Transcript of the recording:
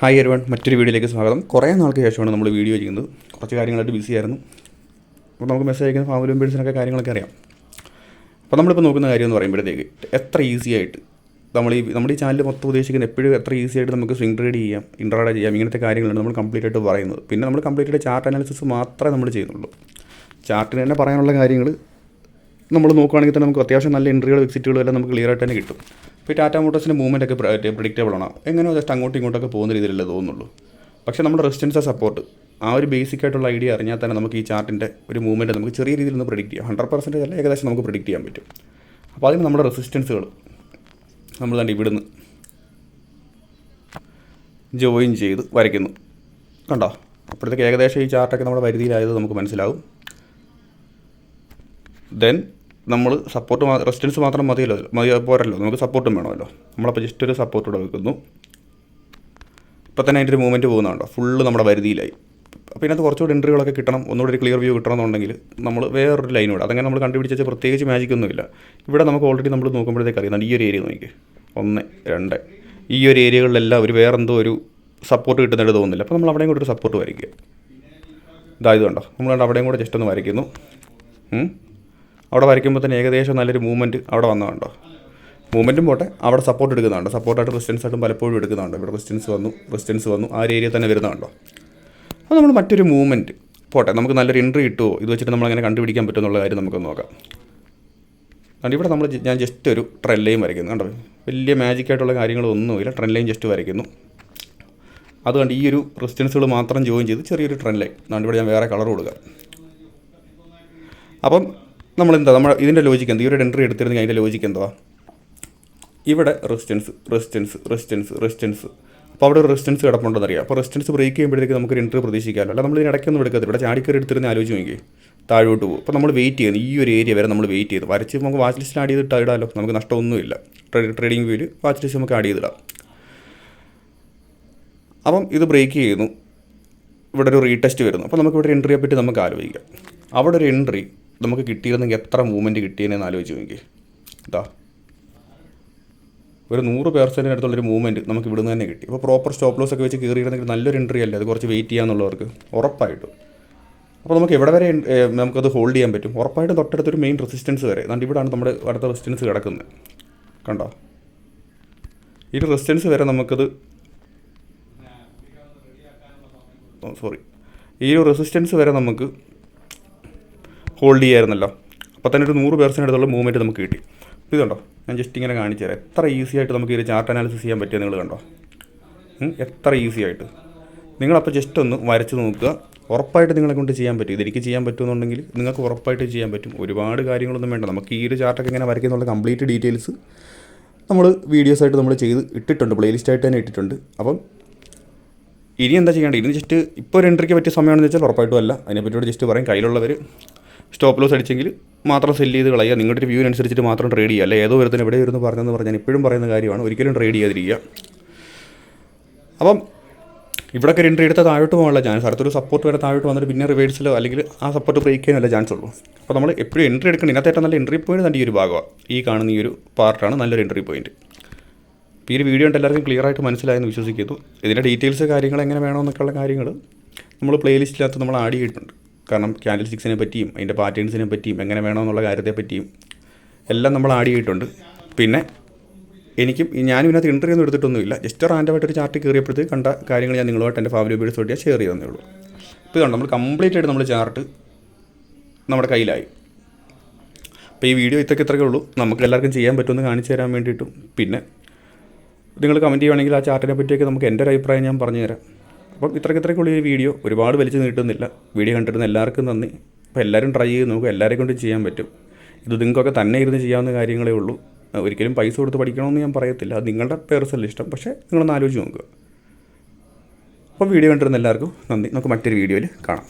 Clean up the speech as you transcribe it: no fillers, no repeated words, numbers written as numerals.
Hi everyone, മറ്റൊരു വീഡിയോയിലേക്ക് സ്വാഗതം. കുറേ നാൾക്ക് ശേഷമാണ് നമ്മൾ വീഡിയോ ചെയ്യുന്നത്. കുറച്ച് കാര്യങ്ങളായിട്ട് ബിസി ആയിരുന്നു. അപ്പോൾ നമുക്ക് മെസ്സേജ് അയക്കുന്ന ഫാമിലി മെമ്പേഴ്സിനൊക്കെ കാര്യങ്ങളൊക്കെ അറിയാം. അപ്പോൾ നമ്മളിപ്പോൾ നോക്കുന്ന കാര്യം എന്ന് പറയുമ്പോഴത്തേക്ക് എത്ര ഈസി ആയിട്ട് നമ്മുടെ ഈ ചാനൽ മൊത്തം ഉദ്ദേശിക്കുന്ന എപ്പോഴും എത്ര ഈസി ആയിട്ട് നമുക്ക് സ്വിംഗ് ട്രേഡ് ചെയ്യാം, ഇൻട്രാഡേ ചെയ്യാം, ഇങ്ങനത്തെ കാര്യങ്ങളാണ് നമ്മൾ കംപ്ലീറ്റ് ആയിട്ട് പറയുന്നത്. പിന്നെ നമ്മൾ കംപ്ലീറ്റ് ആയിട്ട് ചാർട്ട് അനാലിസിസ് മാത്രമേ നമ്മൾ ചെയ്യുന്നുള്ളൂ. ചാർട്ടിന് തന്നെ പറയാനുള്ള കാര്യങ്ങൾ നമ്മൾ നോക്കുകയാണെങ്കിൽ തന്നെ നമുക്ക് അത്യാവശ്യം നല്ല എൻട്രികളും എക്സിറ്റുകളും എല്ലാം നമുക്ക് ക്ലിയർ ആയിട്ട് തന്നെ കിട്ടും. ഇപ്പോൾ ടാറ്റ മോട്ടോഴ്സിൻ്റെ മൂവ്മെൻ്റ് ഒക്കെ പ്രിഡിക്റ്റബിൾ ആണ്. എങ്ങനെയോ ജസ്റ്റ് അങ്ങോട്ടും ഇങ്ങോട്ടൊക്കെ പോകുന്ന രീതിയിലല്ലേ തോന്നുള്ളൂ. പക്ഷേ നമ്മുടെ റെസിസ്റ്റൻസ് സപ്പോർട്ട് ആ ഒരു ബേസിക് ആയിട്ടുള്ള ഐഡിയ അറിഞ്ഞാൽ തന്നെ നമുക്ക് ഈ ചാർട്ടിൻ്റെ ഒരു മൂവ്മെൻറ്റ് നമുക്ക് ചെറിയ രീതിയിൽ ഒന്ന് പ്രിഡിക്റ്റ് ചെയ്യാം. 100% അല്ല, ഏകദേശം നമുക്ക് പ്രിഡിക്റ്റ് ചെയ്യാൻ പറ്റും. അപ്പോൾ അതിന് നമ്മുടെ റെസിസ്റ്റൻസുകൾ നമ്മൾ തന്നെ ഇവിടുന്ന് ജോയിൻ ചെയ്ത് വരയ്ക്കുന്നു. കണ്ടോ? അപ്പോഴത്തേക്ക് ഏകദേശം ഈ ചാർട്ടൊക്കെ നമ്മുടെ പരിധിയിലായത് നമുക്ക് മനസ്സിലാവും. ദെൻ നമ്മൾ സപ്പോർട്ട് റെസിസ്റ്റൻസ് മാത്രം പോരല്ലോ, നമുക്ക് സപ്പോർട്ടും വേണമല്ലോ. നമ്മളപ്പോൾ ജസ്റ്റ് ഒരു സപ്പോർട്ട് ഇവിടെ വെക്കുന്നു. ഇപ്പോൾ തന്നെ അതിൻ്റെ ഒരു മൂവ്മെൻറ്റ് പോകുന്നുണ്ടോ, ഫുള്ള് നമ്മുടെ പരിധിയിലായി. അപ്പോൾ ഇതിനകത്ത് കുറച്ചുകൂടി എൻട്രികളൊക്കെ കിട്ടണം, ഒന്നുകൂടി ഒരു ക്ലിയർ വ്യൂ കിട്ടണമെന്നുണ്ടെങ്കിൽ നമ്മൾ വേറൊരു ലൈനോട് അതങ്ങനെ നമ്മൾ കണ്ടുപിടിച്ച പ്രത്യേകിച്ച് മാജിക്കൊന്നുമില്ല. ഇവിടെ നമുക്ക് ഓൾറെഡി നമ്മൾ നോക്കുമ്പോഴത്തേക്ക് അറിയാം, ഈ ഒരു ഏരിയ നോക്കി 1, 2 ഈ ഒരു ഏരിയകളിലെല്ലാം ഒരു വേറെന്തോ ഒരു സപ്പോർട്ട് കിട്ടുന്നതായിട്ട് തോന്നുന്നില്ല. അപ്പോൾ നമ്മൾ അവിടെയും കൂടെ ഒരു സപ്പോർട്ട് വരയ്ക്കുക. ഇതായത് കണ്ടോ, നമ്മൾ അവിടെയും കൂടെ ജസ്റ്റ് ഒന്ന് വരയ്ക്കുന്നു. അവിടെ വരയ്ക്കുമ്പോൾ തന്നെ ഏകദേശം നല്ലൊരു മൂവ്മെൻറ്റ് അവിടെ വന്നതുണ്ടോ. മൂവ്മെൻറ്റും പോട്ടെ, അവിടെ സപ്പോർട്ട് എടുക്കുന്നുണ്ട്. സപ്പോർട്ടായിട്ട് റെസിസ്റ്റൻസ് ആയിട്ടും പലപ്പോഴും എടുക്കുന്നുണ്ട്. ഇവിടെ റെസിസ്റ്റൻസ് വന്നു ആ ഒരു ഏരിയ തന്നെ വരുന്നുണ്ടോ. അപ്പോൾ നമ്മൾ മറ്റൊരു മൂവ്മെൻറ്റ് പോട്ടെ, നമുക്ക് നല്ലൊരു എൻട്രി കിട്ടുമോ ഇത് വെച്ചിട്ട് നമ്മളങ്ങനെ കണ്ടുപിടിക്കാൻ പറ്റുമെന്നുള്ള കാര്യം നമുക്ക് നോക്കാം. അതുകൊണ്ട് ഇവിടെ ഞാൻ ജസ്റ്റ് ഒരു ട്രെൻഡ് ലൈൻ വരയ്ക്കുന്നു. കണ്ടോ, വലിയ മാജിക്കായിട്ടുള്ള കാര്യങ്ങളൊന്നുമില്ല. ട്രെൻഡ് ലൈൻ ജസ്റ്റ് വരയ്ക്കുന്നു. അതുകൊണ്ട് ഈ ഒരു റെസിസ്റ്റൻസുകൾ മാത്രം ജോയിൻ ചെയ്ത് ചെറിയൊരു ട്രെൻഡ് ലൈൻ. അതുകൊണ്ട് ഇവിടെ ഞാൻ വേറെ കളർ കൊടുക്കുക. അപ്പം നമ്മൾ ഇതിൻ്റെ ലോജിക്ക് എന്ത്, ഈ ഒരു എൻട്രി എടുത്തിരുന്നെങ്കിൽ അതിൻ്റെ ലോജിക്ക് എന്തുവാ, ഇവിടെ റെസിസ്റ്റൻസ് അപ്പോൾ അവിടെ ഒരു റെസിസ്റ്റൻസ് കിടപ്പുണ്ടെന്ന് അറിയാം. അപ്പോൾ റെസിസ്റ്റൻസ് ബ്രേക്ക് ചെയ്യുമ്പോഴത്തേക്ക് നമുക്കൊരു എൻട്രി പ്രതീക്ഷിക്കാമല്ലോ. അല്ല, നമ്മൾ ഇതിനിടയ്ക്കൊന്നും എടുക്കത്തില്ല. ഇവിടെ ചാടിക്കറി എടുത്തിരുന്ന ആലോചിച്ച് നോക്കി താഴോട്ട് പോകും. അപ്പോൾ നമ്മൾ വെയിറ്റ് ചെയ്യുന്നു, ഈ ഒരു ഏരിയ വരെ നമ്മൾ വെയിറ്റ് ചെയ്ത് വരച്ച് നമുക്ക് വാച്ച് ലിസ്റ്റിൽ ആഡ് ചെയ്തിട്ട് ഇടാമല്ലോ, നമുക്ക് നഷ്ടമൊന്നുമില്ല. ട്രേഡിംഗ് വ്യൂവിൽ വാച്ച് ലിസ്റ്റ് നമുക്ക് ആഡ് ചെയ്തിടാം. അപ്പം ഇത് ബ്രേക്ക് ചെയ്യുന്നു, ഇവിടെ ഒരു റീടെസ്റ്റ് വരുന്നു. അപ്പോൾ നമുക്ക് ഇവിടെ ഒരു എൻട്രിയെ പറ്റി നമുക്ക് ആലോചിക്കാം. അവിടെ ഒരു എൻട്രി നമുക്ക് കിട്ടിയിരുന്നെങ്കിൽ എത്ര മൂവ്മെൻറ്റ് കിട്ടിയെന്ന് ആലോചിച്ച് നോക്കി. ഇതാ ഒരു 100% അടുത്തുള്ളൊരു മൂവ്മെൻറ്റ് നമുക്ക് ഇവിടുന്ന് തന്നെ കിട്ടി. അപ്പോൾ പ്രോപ്പർ സ്റ്റോപ്പ് ലോസ് ഒക്കെ വെച്ച് കയറിയിരുന്നെങ്കിൽ നല്ലൊരു എൻട്രി അല്ലേ, അത് കുറച്ച് വെയിറ്റ് ചെയ്യാന്നുള്ളവർക്ക് ഉറപ്പായിട്ടും. അപ്പോൾ നമുക്ക് എവിടെ വരെ നമുക്കത് ഹോൾഡ് ചെയ്യാൻ പറ്റും, ഉറപ്പായിട്ടും തൊട്ടടുത്തൊരു മെയിൻ റെസിസ്റ്റൻസ് വരെ. അതുകൊണ്ട് ഇവിടെയാണ് നമ്മുടെ അടുത്ത റെസിസ്റ്റൻസ് കിടക്കുന്നത്. കണ്ടോ, ഈ റെസിസ്റ്റൻസ് വരെ നമുക്കത് ഈ ഒരു റെസിസ്റ്റൻസ് വരെ നമുക്ക് ഹോൾഡ് ചെയ്യായിരുന്നല്ലോ. അപ്പോൾ തന്നെ ഒരു 100% അടുത്തുള്ള മൂവ്മെൻറ്റ് നമുക്ക് കിട്ടി. ഇത് കണ്ടോ, ഞാൻ ജസ്റ്റ് ഇങ്ങനെ കാണിച്ചു തരാം എത്ര ഈസി ആയിട്ട് നമുക്ക് ഈ ഒരു ചാർട്ട് അനാലിസിസ് ചെയ്യാൻ പറ്റിയത്. നിങ്ങൾ കണ്ടോ, എത്ര ഈസി ആയിട്ട്. നിങ്ങളപ്പോൾ ജസ്റ്റ് ഒന്ന് വരച്ച് നോക്കുക, ഉറപ്പായിട്ട് നിങ്ങളെ കൊണ്ട് ചെയ്യാൻ പറ്റും. ഇതെനിക്ക് ചെയ്യാൻ പറ്റുമെന്നുണ്ടെങ്കിൽ നിങ്ങൾക്ക് ഉറപ്പായിട്ട് ചെയ്യാൻ പറ്റും. ഒരുപാട് കാര്യങ്ങളൊന്നും വേണ്ട. നമുക്ക് ഈ ഒരു ചാർട്ടൊക്കെ ഇങ്ങനെ വരയ്ക്കുന്നുള്ള കംപ്ലീറ്റ് ഡീറ്റെയിൽസ് നമ്മൾ വീഡിയോസായിട്ട് നമ്മൾ ചെയ്ത് ഇട്ടിട്ടുണ്ട്, പ്ലേലിസ്റ്റായിട്ട് തന്നെ ഇട്ടിട്ടുണ്ട്. അപ്പം ഇനി എന്താ ചെയ്യേണ്ടത്, ഇനി ജസ്റ്റ് ഇപ്പോൾ ഒരു എൻട്രിക്ക് പറ്റിയ സമയമാണെന്ന് വെച്ചാൽ ഉറപ്പായിട്ടും അല്ല. അതിനെപ്പറ്റിയോട് ജസ്റ്റ് പറയും, കയ്യിലുള്ളവർ സ്റ്റോപ്പ് ലോസ് അടിച്ചെങ്കിൽ മാത്രം സെല്ല് ചെയ്ത് കളയുക. നിങ്ങളുടെ ഒരു വ്യൂ അനുസരിച്ചിട്ട് മാത്രം ട്രേഡ് ചെയ്യുക. അല്ല ഏതോ ഒരുത്തിന് എവിടെ വരുന്നു പറഞ്ഞെന്ന് പറഞ്ഞാൽ ഇപ്പോഴും പറയുന്ന കാര്യമാണ്, ഒരിക്കലും ട്രേഡ് ചെയ്യാതിരിക്കുക. അപ്പം ഇവിടെയൊക്കെ എൻട്രി എടുത്താൽ താഴോട്ട് പോകാനുള്ള ചാൻസ്, അടുത്തൊരു സപ്പോർട്ട് വരെ താഴോട്ട് വന്നിട്ട് പിന്നെ റിവേഴ്സിലോ അല്ലെങ്കിൽ ആ സപ്പോർട്ട് ബ്രേക്ക് ചെയ്യാനല്ല ചാൻസ് ഉള്ളൂ. അപ്പോൾ നമ്മൾ എപ്പോഴും എൻട്രി എടുക്കണം. ഇതിനകത്ത് ഏറ്റവും നല്ല എൻട്രി പോയിന്റ് തന്നെ ഈ ഒരു ഭാഗമാണ്. ഈ കാണുന്ന ഈ ഒരു പാർട്ടാണ് നല്ലൊരു എൻട്രി പോയിന്റ്. ഇപ്പോൾ ഈ ഒരു വീഡിയോ ഉണ്ട് എല്ലാവർക്കും ക്ലിയർ ആയിട്ട് മനസ്സിലായെന്ന് വിശ്വസിക്കുന്നു. ഇതിൻ്റെ ഡീറ്റെയിൽസ് കാര്യങ്ങൾ എങ്ങനെ വേണമെന്നൊക്കെയുള്ള കാര്യങ്ങൾ നമ്മൾ പ്ലേലിസ്റ്റിനകത്ത് നമ്മൾ ആഡ് ചെയ്തിട്ടുണ്ട്. കാരണം ക്യാൻഡിൽ സ്റ്റിക്സിനെ പറ്റിയും അതിൻ്റെ പാറ്റേൺസിനെ പറ്റിയും എങ്ങനെ വേണമെന്നുള്ള കാര്യത്തെ പറ്റിയും എല്ലാം നമ്മൾ ആഡ് ചെയ്തിട്ടുണ്ട്. പിന്നെ ഞാനും ഇതിനകത്ത് എൻട്രി ഒന്നും എടുത്തിട്ടൊന്നുമില്ല. ജസ്റ്റ് റാൻഡമായിട്ടൊരു ചാർട്ട് കയറിയപ്പോഴത്തേക്ക് കണ്ട കാര്യങ്ങൾ ഞാൻ നിങ്ങളുമായിട്ട് എൻ്റെ ഫാമിലി മെമ്പേഴ്സുമായിട്ട് ഞാൻ ഷെയർ ചെയ്തേ ഉള്ളൂ. ഇപ്പോൾ ഇതാണ് നമ്മൾ കംപ്ലീറ്റ് ആയിട്ട് നമ്മൾ ചാർട്ട് നമ്മുടെ കയ്യിലായി. അപ്പോൾ ഈ വീഡിയോ ഇത്രയൊക്കെ ഉള്ളൂ. നമുക്ക് എല്ലാവർക്കും ചെയ്യാൻ പറ്റുമെന്ന് കാണിച്ചു തരാൻ വേണ്ടിയിട്ടും പിന്നെ നിങ്ങൾ കമൻറ്റ് ചെയ്യുകയാണെങ്കിൽ ആ ചാർട്ടിനെ പറ്റിയൊക്കെ നമുക്ക് എൻ്റെ ഒരു അഭിപ്രായം ഞാൻ പറഞ്ഞു തരാം. അപ്പം ഇത്രയ്ക്കുള്ള ഈ വീഡിയോ ഒരുപാട് വലിച്ചു നീട്ടുന്നില്ല. വീഡിയോ കണ്ടിരുന്ന എല്ലാവർക്കും നന്ദി. അപ്പോൾ എല്ലാവരും ട്രൈ ചെയ്ത് നോക്കുക, എല്ലാവരെ കൊണ്ടും ചെയ്യാൻ പറ്റും. ഇത് നിങ്ങൾക്കൊക്കെ തന്നെ ഇരുന്ന് ചെയ്യാവുന്ന കാര്യങ്ങളേ ഉള്ളൂ. ഒരിക്കലും പൈസ കൊടുത്ത് പഠിക്കണമെന്ന് ഞാൻ പറയത്തില്ല, അത് നിങ്ങളുടെ പേഴ്സണൽ ഇഷ്ടം. പക്ഷേ നിങ്ങളൊന്ന് ആലോചിച്ച് നോക്കുക. അപ്പോൾ വീഡിയോ കണ്ടിരുന്ന എല്ലാവർക്കും നന്ദി. നമുക്ക് മറ്റൊരു വീഡിയോയിൽ കാണാം.